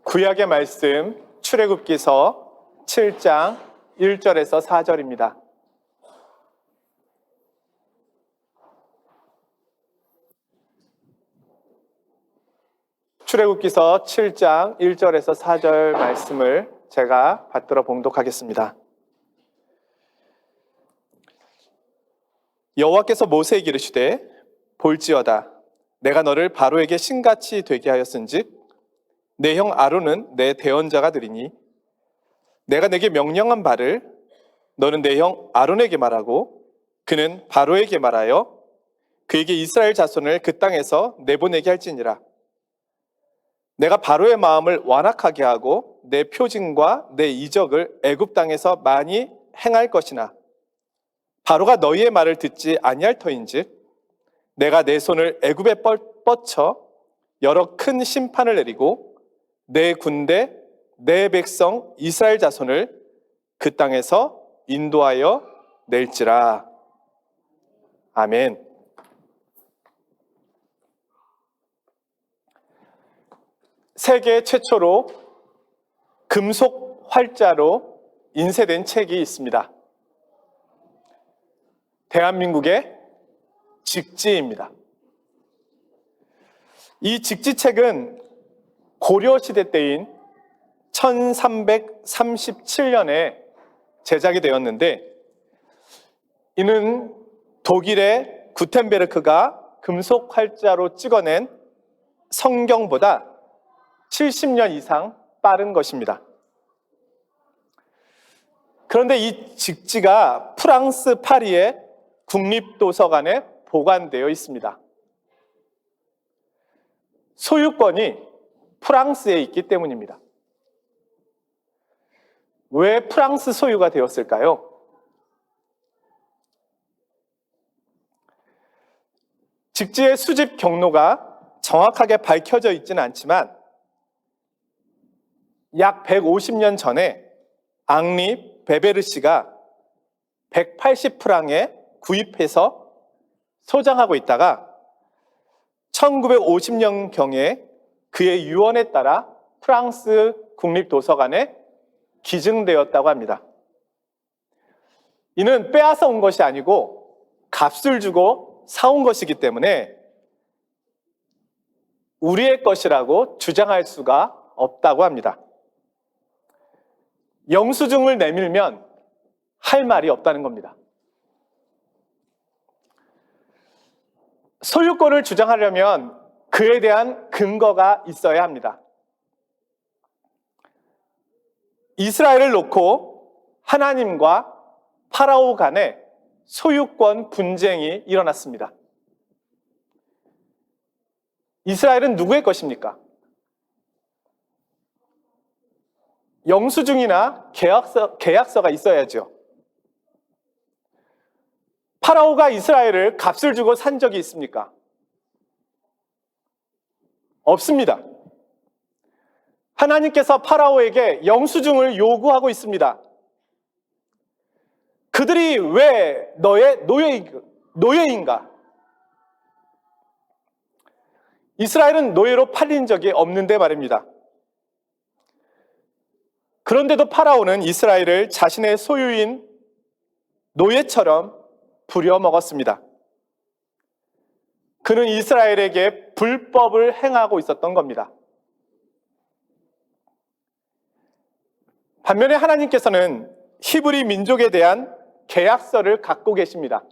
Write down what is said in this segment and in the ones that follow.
구약의 말씀 출애굽기서 7장 1절에서 4절입니다. 출애굽기서 7장 1절에서 4절 말씀을 제가 받들어 봉독하겠습니다. 여호와께서 모세에게 이르시되 볼지어다 내가 너를 바로에게 신같이 되게 하였은즉 내 형 아론은 내 대언자가 되리니 내가 내게 명령한 바를 너는 내 형 아론에게 말하고 그는 바로에게 말하여 그에게 이스라엘 자손을 그 땅에서 내보내게 할지니라. 내가 바로의 마음을 완악하게 하고 내 표징과 내 이적을 애굽 땅에서 많이 행할 것이나 바로가 너희의 말을 듣지 아니할 터인즉 내가 내 손을 애굽에 뻗쳐 여러 큰 심판을 내리고 내 군대 내 백성 이스라엘 자손을 그 땅에서 인도하여 낼지라. 아멘. 세계 최초로 금속 활자로 인쇄된 책이 있습니다. 대한민국의 직지입니다. 이 직지책은 고려시대 때인 1337년에 제작이 되었는데 이는 독일의 구텐베르크가 금속 활자로 찍어낸 성경보다 70년 이상 빠른 것입니다. 그런데 이 직지가 프랑스 파리의 국립도서관에 보관되어 있습니다. 소유권이 프랑스에 있기 때문입니다. 왜 프랑스 소유가 되었을까요? 직지의 수집 경로가 정확하게 밝혀져 있지는 않지만 약 150년 전에 앙리 베베르시가 180프랑에 구입해서 소장하고 있다가 1950년경에 그의 유언에 따라 프랑스 국립도서관에 기증되었다고 합니다. 이는 빼앗아 온 것이 아니고 값을 주고 사온 것이기 때문에 우리의 것이라고 주장할 수가 없다고 합니다. 영수증을 내밀면 할 말이 없다는 겁니다. 소유권을 주장하려면 그에 대한 근거가 있어야 합니다. 이스라엘을 놓고 하나님과 파라오 간에 소유권 분쟁이 일어났습니다. 이스라엘은 누구의 것입니까? 영수증이나 계약서가 있어야죠. 파라오가 이스라엘을 값을 주고 산 적이 있습니까? 없습니다. 하나님께서 파라오에게 영수증을 요구하고 있습니다. 그들이 왜 너의 노예인가? 이스라엘은 노예로 팔린 적이 없는데 말입니다. 그런데도 파라오는 이스라엘을 자신의 소유인 노예처럼 부려먹었습니다. 그는 이스라엘에게 불법을 행하고 있었던 겁니다. 반면에 하나님께서는 히브리 민족에 대한 계약서를 갖고 계십니다.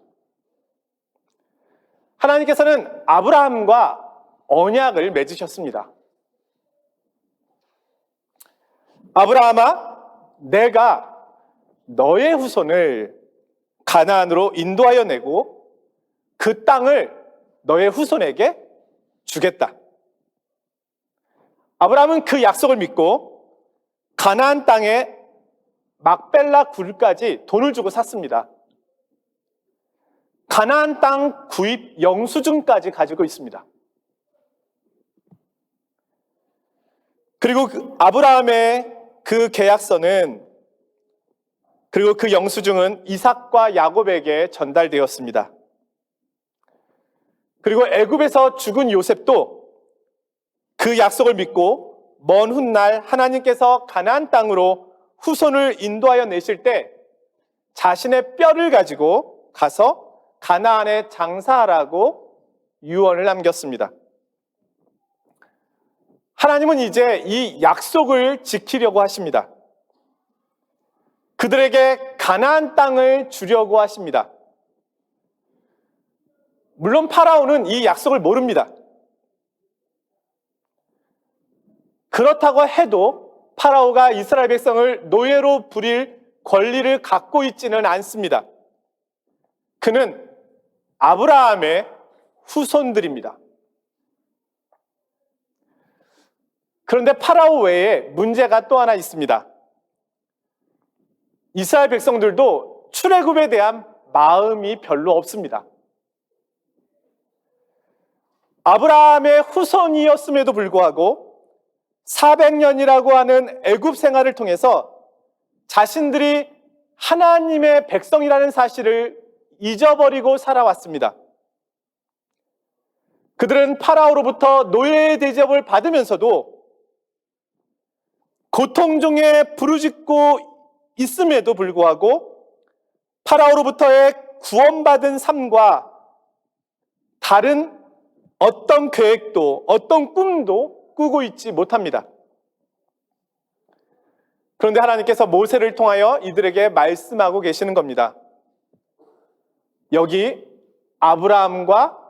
하나님께서는 아브라함과 언약을 맺으셨습니다. 아브라함아, 내가 너의 후손을 가나안으로 인도하여 내고 그 땅을 너의 후손에게 주겠다. 아브라함은 그 약속을 믿고 가나안 땅에 막벨라 굴까지 돈을 주고 샀습니다. 가나안 땅 구입 영수증까지 가지고 있습니다. 그리고 아브라함의 그 계약서는 그리고 그 영수증은 이삭과 야곱에게 전달되었습니다. 그리고 애굽에서 죽은 요셉도 그 약속을 믿고 먼 훗날 하나님께서 가나안 땅으로 후손을 인도하여 내실 때 자신의 뼈를 가지고 가서 가나안에 장사하라고 유언을 남겼습니다. 하나님은 이제 이 약속을 지키려고 하십니다. 그들에게 가나안 땅을 주려고 하십니다. 물론 파라오는 이 약속을 모릅니다. 그렇다고 해도 파라오가 이스라엘 백성을 노예로 부릴 권리를 갖고 있지는 않습니다. 그는 아브라함의 후손들입니다. 그런데 파라오 외에 문제가 또 하나 있습니다. 이스라엘 백성들도 출애굽에 대한 마음이 별로 없습니다. 아브라함의 후손이었음에도 불구하고 400년이라고 하는 애굽 생활을 통해서 자신들이 하나님의 백성이라는 사실을 잊어버리고 살아왔습니다. 그들은 파라오로부터 노예의 대접을 받으면서도 고통 중에 부르짖고 있음에도 불구하고 파라오로부터의 구원받은 삶과 다른 어떤 계획도 어떤 꿈도 꾸고 있지 못합니다. 그런데 하나님께서 모세를 통하여 이들에게 말씀하고 계시는 겁니다. 여기 아브라함과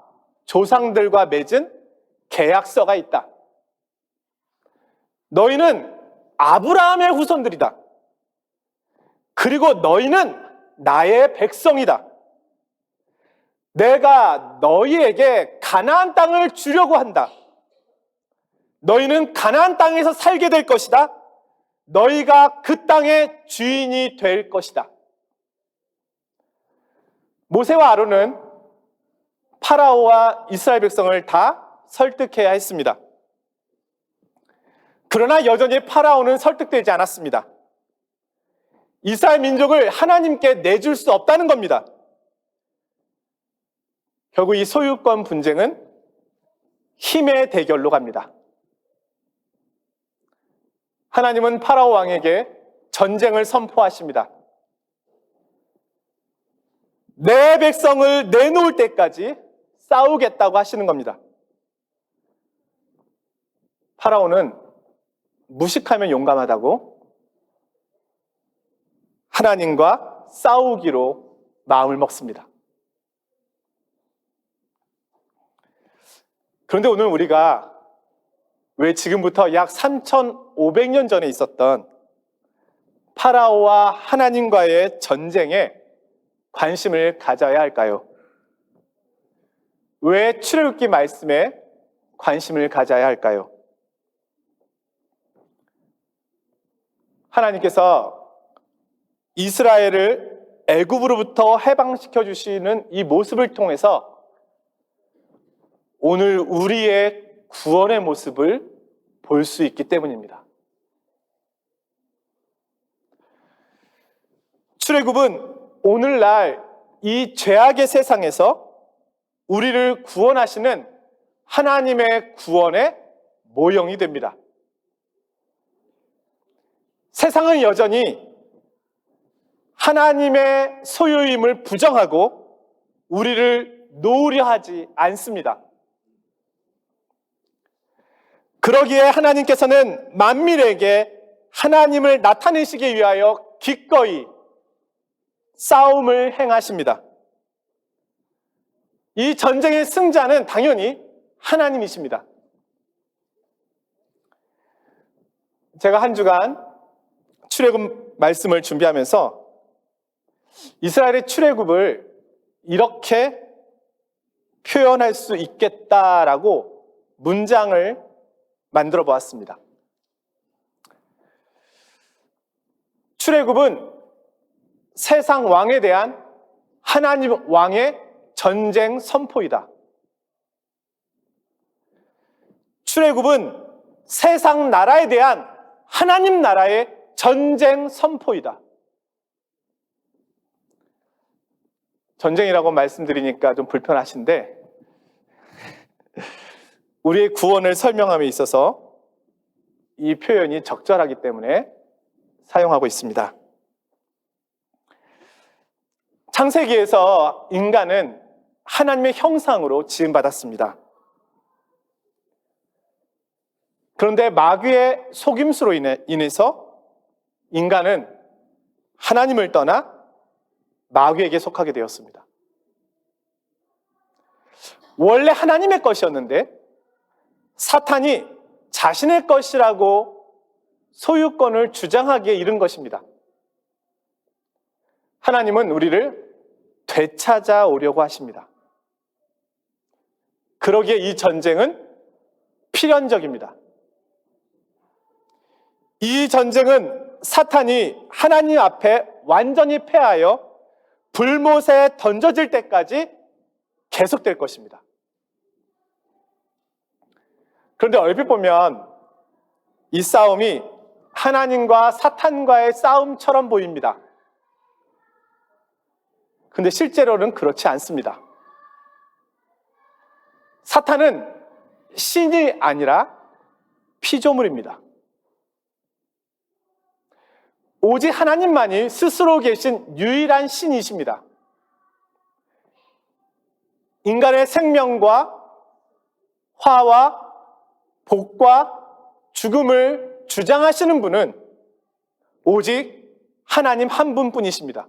조상들과 맺은 계약서가 있다. 너희는 아브라함의 후손들이다. 그리고 너희는 나의 백성이다. 내가 너희에게 가나안 땅을 주려고 한다. 너희는 가나안 땅에서 살게 될 것이다. 너희가 그 땅의 주인이 될 것이다. 모세와 아론은 파라오와 이스라엘 백성을 다 설득해야 했습니다. 그러나 여전히 파라오는 설득되지 않았습니다. 이스라엘 민족을 하나님께 내줄 수 없다는 겁니다. 결국 이 소유권 분쟁은 힘의 대결로 갑니다. 하나님은 파라오 왕에게 전쟁을 선포하십니다. 내 백성을 내놓을 때까지 싸우겠다고 하시는 겁니다. 파라오는 무식하면 용감하다고 하나님과 싸우기로 마음을 먹습니다. 그런데 오늘 우리가 왜 지금부터 약 3,500년 전에 있었던 파라오와 하나님과의 전쟁에 관심을 가져야 할까요? 왜 출애굽기 말씀에 관심을 가져야 할까요? 하나님께서 이스라엘을 애굽으로부터 해방시켜 주시는 이 모습을 통해서 오늘 우리의 구원의 모습을 볼 수 있기 때문입니다. 출애굽은 오늘날 이 죄악의 세상에서 우리를 구원하시는 하나님의 구원의 모형이 됩니다. 세상은 여전히 하나님의 소유임을 부정하고 우리를 놓으려 하지 않습니다. 그러기에 하나님께서는 만민에게 하나님을 나타내시기 위하여 기꺼이 싸움을 행하십니다. 이 전쟁의 승자는 당연히 하나님이십니다. 제가 한 주간 출애굽 말씀을 준비하면서 이스라엘의 출애굽을 이렇게 표현할 수 있겠다라고 문장을 만들어 보았습니다. 출애굽은 세상 왕에 대한 하나님 왕의 전쟁 선포이다. 출애굽은 세상 나라에 대한 하나님 나라의 전쟁 선포이다. 전쟁이라고 말씀드리니까 좀 불편하신데 우리의 구원을 설명함에 있어서 이 표현이 적절하기 때문에 사용하고 있습니다. 창세기에서 인간은 하나님의 형상으로 지음받았습니다. 그런데 마귀의 속임수로 인해서 인간은 하나님을 떠나 마귀에게 속하게 되었습니다. 원래 하나님의 것이었는데 사탄이 자신의 것이라고 소유권을 주장하기에 이른 것입니다. 하나님은 우리를 되찾아오려고 하십니다. 그러기에 이 전쟁은 필연적입니다. 이 전쟁은 사탄이 하나님 앞에 완전히 패하여 불못에 던져질 때까지 계속될 것입니다. 그런데 얼핏 보면 이 싸움이 하나님과 사탄과의 싸움처럼 보입니다. 근데 실제로는 그렇지 않습니다. 사탄은 신이 아니라 피조물입니다. 오직 하나님만이 스스로 계신 유일한 신이십니다. 인간의 생명과 화와 복과 죽음을 주장하시는 분은 오직 하나님 한 분뿐이십니다.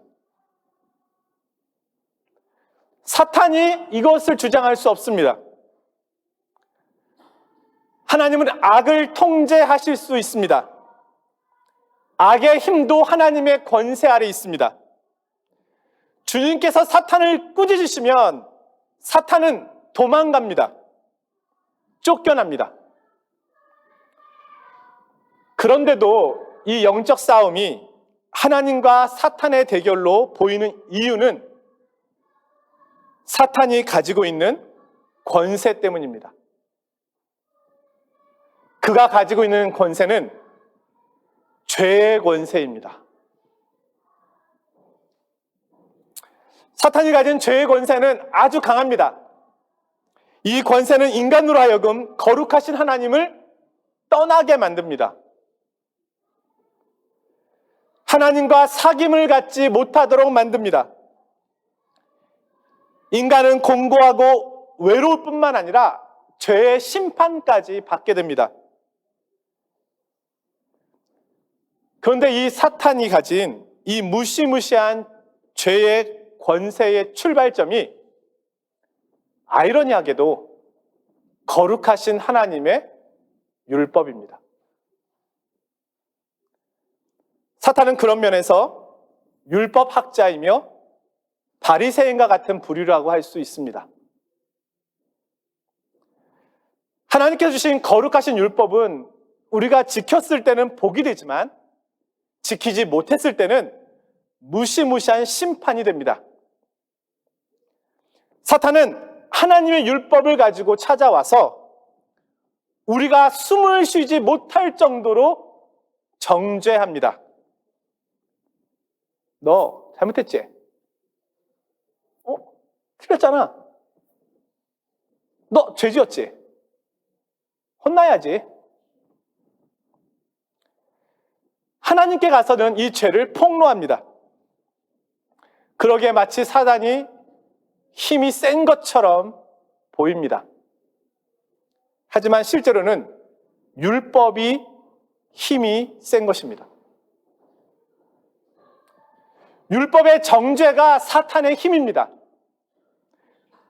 사탄이 이것을 주장할 수 없습니다. 하나님은 악을 통제하실 수 있습니다. 악의 힘도 하나님의 권세 아래 있습니다. 주님께서 사탄을 꾸짖으시면 사탄은 도망갑니다. 쫓겨납니다. 그런데도 이 영적 싸움이 하나님과 사탄의 대결로 보이는 이유는 사탄이 가지고 있는 권세 때문입니다. 그가 가지고 있는 권세는 죄의 권세입니다. 사탄이 가진 죄의 권세는 아주 강합니다. 이 권세는 인간으로 하여금 거룩하신 하나님을 떠나게 만듭니다. 하나님과 사귐을 갖지 못하도록 만듭니다. 인간은 공고하고 외로울 뿐만 아니라 죄의 심판까지 받게 됩니다. 그런데 이 사탄이 가진 이 무시무시한 죄의 권세의 출발점이 아이러니하게도 거룩하신 하나님의 율법입니다. 사탄은 그런 면에서 율법학자이며 바리새인과 같은 부류라고 할 수 있습니다. 하나님께서 주신 거룩하신 율법은 우리가 지켰을 때는 복이 되지만 지키지 못했을 때는 무시무시한 심판이 됩니다. 사탄은 하나님의 율법을 가지고 찾아와서 우리가 숨을 쉬지 못할 정도로 정죄합니다. 너 잘못했지? 틀렸잖아. 너 죄 지었지? 혼나야지. 하나님께 가서는 이 죄를 폭로합니다. 그러기에 마치 사단이 힘이 센 것처럼 보입니다. 하지만 실제로는 율법이 힘이 센 것입니다. 율법의 정죄가 사탄의 힘입니다.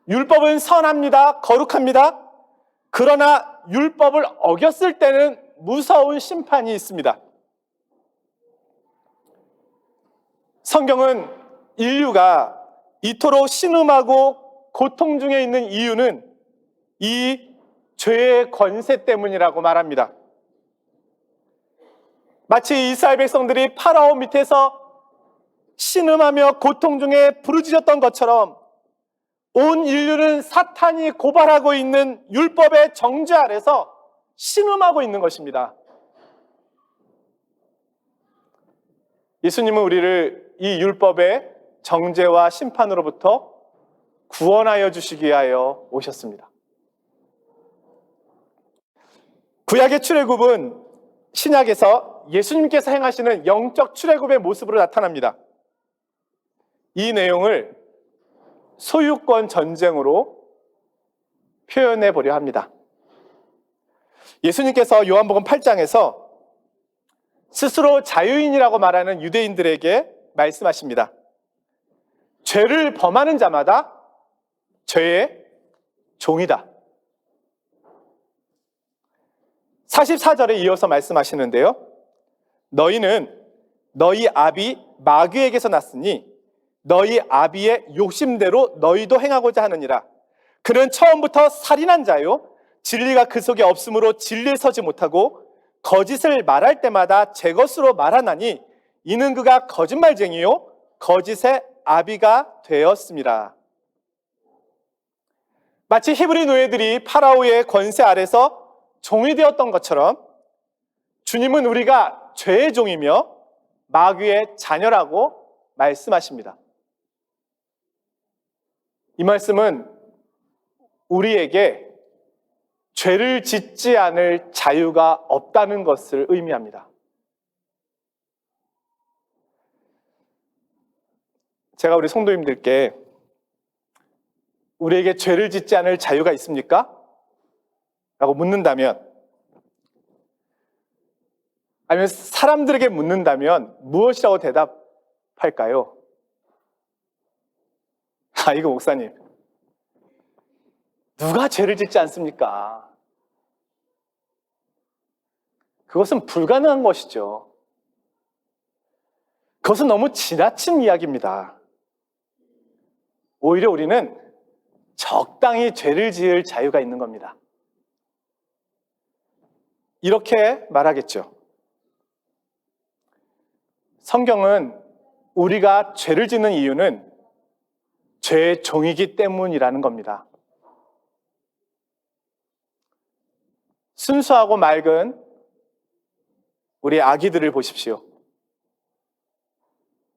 율법은 선합니다. 거룩합니다. 그러나 율법을 어겼을 때는 무서운 심판이 있습니다. 성경은 인류가 이토록 신음하고 고통 중에 있는 이유는 이 죄의 권세 때문이라고 말합니다. 마치 이스라엘 백성들이 파라오 밑에서 신음하며 고통 중에 부르짖었던 것처럼 온 인류는 사탄이 고발하고 있는 율법의 정죄 아래서 신음하고 있는 것입니다. 예수님은 우리를 이 율법의 정죄와 심판으로부터 구원하여 주시기 위하여 오셨습니다. 구약의 출애굽은 신약에서 예수님께서 행하시는 영적 출애굽의 모습으로 나타납니다. 이 내용을 소유권 전쟁으로 표현해 보려 합니다. 예수님께서 요한복음 8장에서 스스로 자유인이라고 말하는 유대인들에게 말씀하십니다. 죄를 범하는 자마다 죄의 종이다. 44절에 이어서 말씀하시는데요. 너희는 너희 아비 마귀에게서 났으니 너희 아비의 욕심대로 너희도 행하고자 하느니라. 그는 처음부터 살인한 자요 진리가 그 속에 없으므로 진리에 서지 못하고 거짓을 말할 때마다 제 것으로 말하나니 이는 그가 거짓말쟁이요 거짓의 아비가 되었습니다. 마치 히브리 노예들이 파라오의 권세 아래서 종이 되었던 것처럼 주님은 우리가 죄의 종이며 마귀의 자녀라고 말씀하십니다. 이 말씀은 우리에게 죄를 짓지 않을 자유가 없다는 것을 의미합니다. 제가 우리 성도님들께 우리에게 죄를 짓지 않을 자유가 있습니까? 라고 묻는다면, 아니면 사람들에게 묻는다면 무엇이라고 대답할까요? 이거 목사님, 누가 죄를 짓지 않습니까? 그것은 불가능한 것이죠. 그것은 너무 지나친 이야기입니다. 오히려 우리는 적당히 죄를 지을 자유가 있는 겁니다. 이렇게 말하겠죠. 성경은 우리가 죄를 짓는 이유는 죄의 종이기 때문이라는 겁니다. 순수하고 맑은 우리 아기들을 보십시오.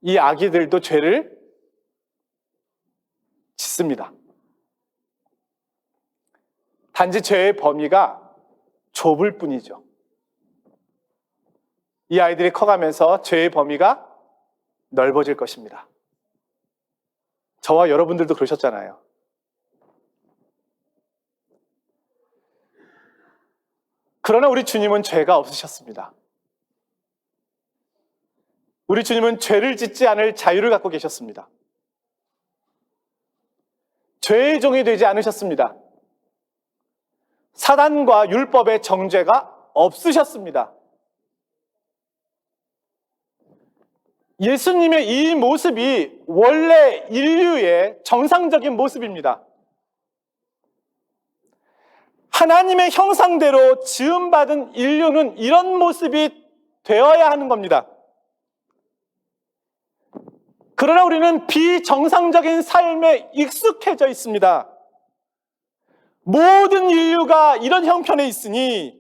이 아기들도 죄를 짓습니다. 단지 죄의 범위가 좁을 뿐이죠. 이 아이들이 커가면서 죄의 범위가 넓어질 것입니다. 저와 여러분들도 그러셨잖아요. 그러나 우리 주님은 죄가 없으셨습니다. 우리 주님은 죄를 짓지 않을 자유를 갖고 계셨습니다. 죄의 종이 되지 않으셨습니다. 사단과 율법의 정죄가 없으셨습니다. 예수님의 이 모습이 원래 인류의 정상적인 모습입니다. 하나님의 형상대로 지음받은 인류는 이런 모습이 되어야 하는 겁니다. 그러나 우리는 비정상적인 삶에 익숙해져 있습니다. 모든 인류가 이런 형편에 있으니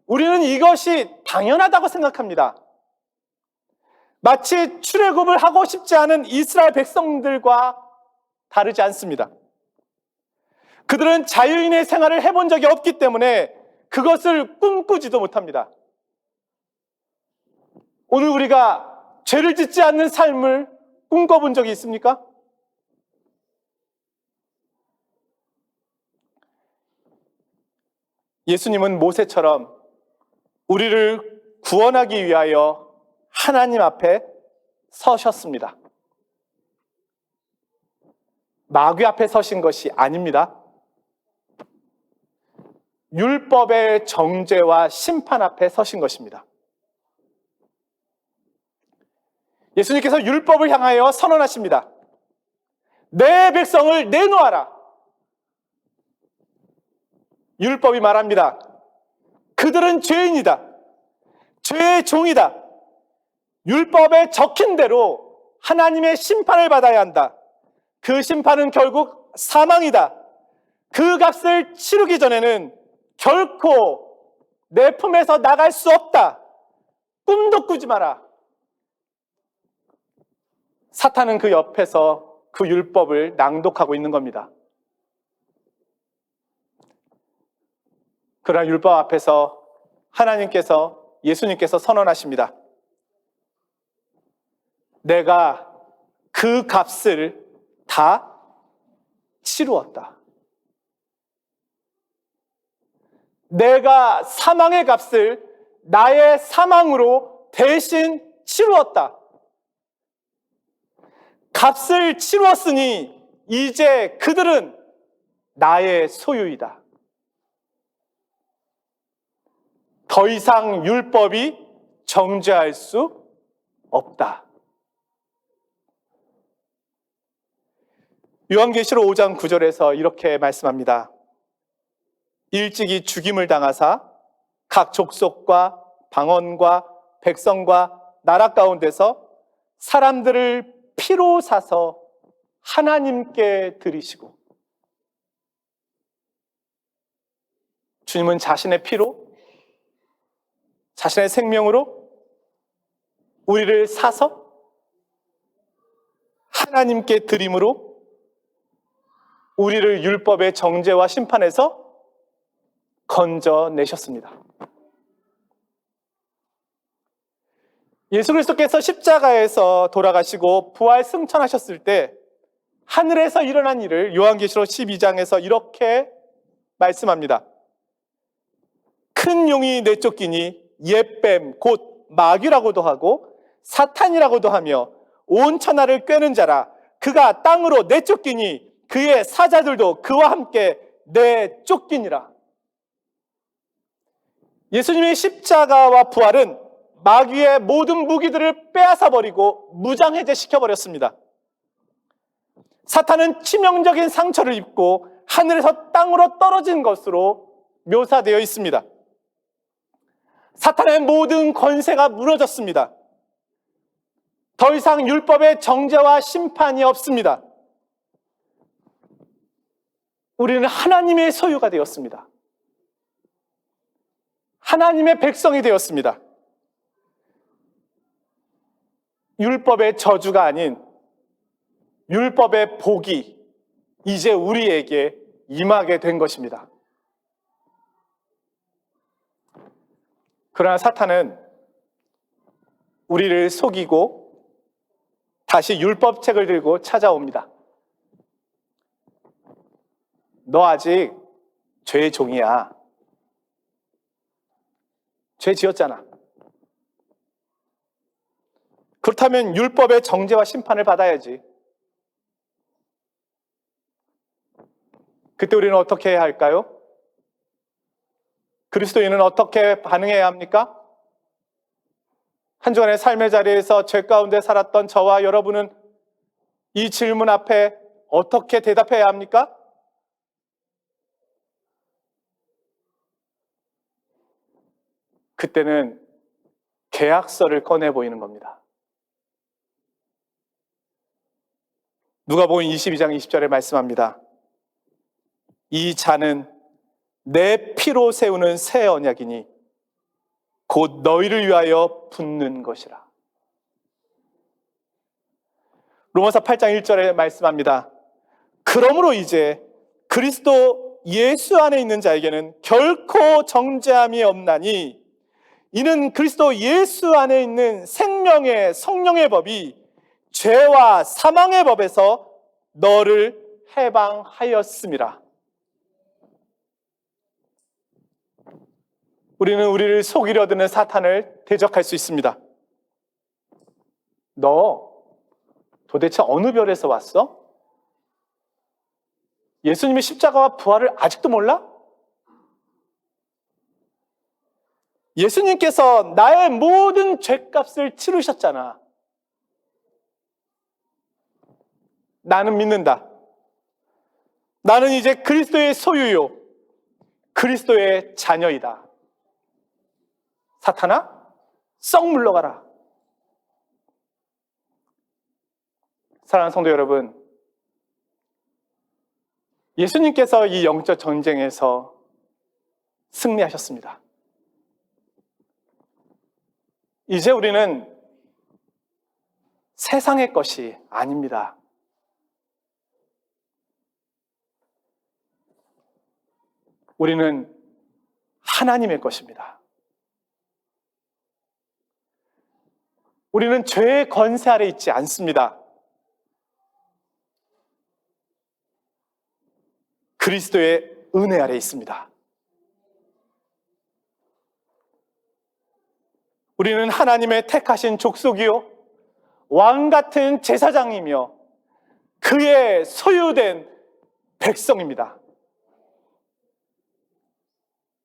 우리는 이것이 당연하다고 생각합니다. 마치 출애굽을 하고 싶지 않은 이스라엘 백성들과 다르지 않습니다. 그들은 자유인의 생활을 해본 적이 없기 때문에 그것을 꿈꾸지도 못합니다. 오늘 우리가 죄를 짓지 않는 삶을 꿈꿔본 적이 있습니까? 예수님은 모세처럼 우리를 구원하기 위하여 하나님 앞에 서셨습니다. 마귀 앞에 서신 것이 아닙니다. 율법의 정죄와 심판 앞에 서신 것입니다. 예수님께서 율법을 향하여 선언하십니다. 내 백성을 내놓아라. 율법이 말합니다. 그들은 죄인이다. 죄의 종이다. 율법에 적힌 대로 하나님의 심판을 받아야 한다. 그 심판은 결국 사망이다. 그 값을 치르기 전에는 결코 내 품에서 나갈 수 없다. 꿈도 꾸지 마라. 사탄은 그 옆에서 그 율법을 낭독하고 있는 겁니다. 그러나 율법 앞에서 하나님께서 예수님께서 선언하십니다. 내가 그 값을 다 치루었다. 내가 사망의 값을 나의 사망으로 대신 치루었다. 값을 치루었으니 이제 그들은 나의 소유이다. 더 이상 율법이 정죄할 수 없다. 요한계시록 5장 9절에서 이렇게 말씀합니다. 일찍이 죽임을 당하사 각 족속과 방언과 백성과 나라 가운데서 사람들을 피로 사서 하나님께 드리시고, 주님은 자신의 피로, 자신의 생명으로 우리를 사서 하나님께 드림으로 우리를 율법의 정죄와 심판에서 건져내셨습니다. 예수 그리스도께서 십자가에서 돌아가시고 부활 승천하셨을 때 하늘에서 일어난 일을 요한계시록 12장에서 이렇게 말씀합니다. 큰 용이 내쫓기니 옛뱀 곧 마귀라고도 하고 사탄이라고도 하며 온 천하를 꿰는 자라. 그가 땅으로 내쫓기니 그의 사자들도 그와 함께 내쫓기니라. 예수님의 십자가와 부활은 마귀의 모든 무기들을 빼앗아 버리고 무장해제시켜 버렸습니다. 사탄은 치명적인 상처를 입고 하늘에서 땅으로 떨어진 것으로 묘사되어 있습니다. 사탄의 모든 권세가 무너졌습니다. 더 이상 율법의 정죄와 심판이 없습니다. 우리는 하나님의 소유가 되었습니다. 하나님의 백성이 되었습니다. 율법의 저주가 아닌 율법의 복이 이제 우리에게 임하게 된 것입니다. 그러나 사탄은 우리를 속이고 다시 율법책을 들고 찾아옵니다. 너 아직 죄의 종이야. 죄 지었잖아. 그렇다면 율법의 정죄와 심판을 받아야지. 그때 우리는 어떻게 해야 할까요? 그리스도인은 어떻게 반응해야 합니까? 한 주간의 삶의 자리에서 죄 가운데 살았던 저와 여러분은 이 질문 앞에 어떻게 대답해야 합니까? 그때는 계약서를 꺼내 보이는 겁니다. 누가복음 22장 20절에 말씀합니다. 이 잔은 내 피로 세우는 새 언약이니 곧 너희를 위하여 붓는 것이라. 로마서 8장 1절에 말씀합니다. 그러므로 이제 그리스도 예수 안에 있는 자에게는 결코 정죄함이 없나니 이는 그리스도 예수 안에 있는 생명의 성령의 법이 죄와 사망의 법에서 너를 해방하였음이라. 우리는 우리를 속이려 드는 사탄을 대적할 수 있습니다. 너 도대체 어느 별에서 왔어? 예수님의 십자가와 부활을 아직도 몰라? 예수님께서 나의 모든 죄값을 치르셨잖아. 나는 믿는다. 나는 이제 그리스도의 소유요, 그리스도의 자녀이다. 사탄아, 썩 물러가라. 사랑하는 성도 여러분, 예수님께서 이 영적 전쟁에서 승리하셨습니다. 이제 우리는 세상의 것이 아닙니다. 우리는 하나님의 것입니다. 우리는 죄의 권세 아래 있지 않습니다. 그리스도의 은혜 아래 있습니다. 우리는 하나님의 택하신 족속이요, 왕 같은 제사장이며 그의 소유된 백성입니다.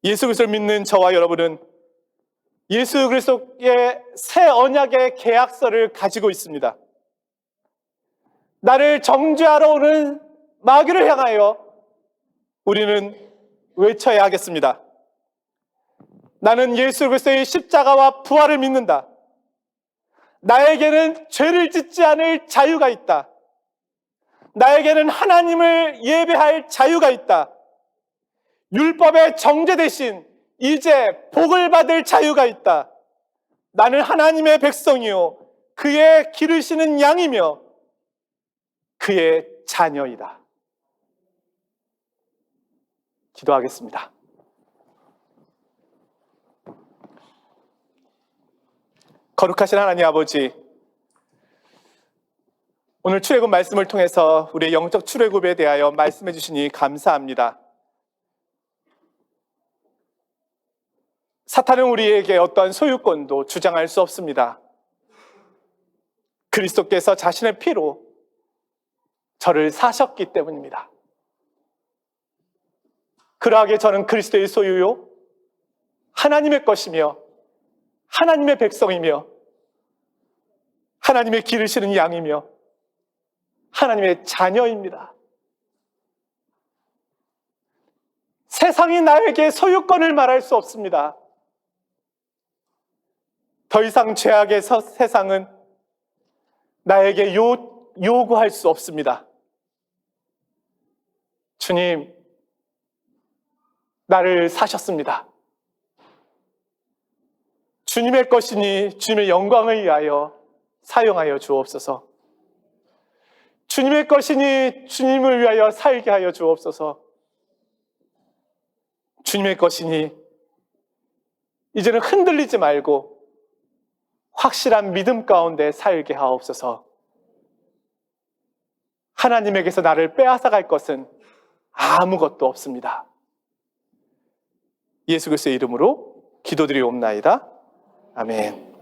예수 그리스도를 믿는 저와 여러분은 예수 그리스도의 새 언약의 계약서를 가지고 있습니다. 나를 정죄하러 오는 마귀를 향하여 우리는 외쳐야 하겠습니다. 나는 예수 그리스도의 십자가와 부활을 믿는다. 나에게는 죄를 짓지 않을 자유가 있다. 나에게는 하나님을 예배할 자유가 있다. 율법의 정죄 대신 이제 복을 받을 자유가 있다. 나는 하나님의 백성이요 그의 기르시는 양이며 그의 자녀이다. 기도하겠습니다. 거룩하신 하나님 아버지, 오늘 출애굽 말씀을 통해서 우리의 영적 출애굽에 대하여 말씀해 주시니 감사합니다. 사탄은 우리에게 어떠한 소유권도 주장할 수 없습니다. 그리스도께서 자신의 피로 저를 사셨기 때문입니다. 그러하기에 저는 그리스도의 소유요 하나님의 것이며 하나님의 백성이며 하나님의 기르시는 양이며 하나님의 자녀입니다. 세상이 나에게 소유권을 말할 수 없습니다. 더 이상 죄악의 세상은 나에게 요구할 수 없습니다. 주님, 나를 사셨습니다. 주님의 것이니 주님의 영광을 위하여 사용하여 주옵소서. 주님의 것이니 주님을 위하여 살게 하여 주옵소서. 주님의 것이니 이제는 흔들리지 말고 확실한 믿음 가운데 살게 하옵소서. 하나님에게서 나를 빼앗아갈 것은 아무것도 없습니다. 예수 그리스도의 이름으로 기도드리옵나이다. 아멘.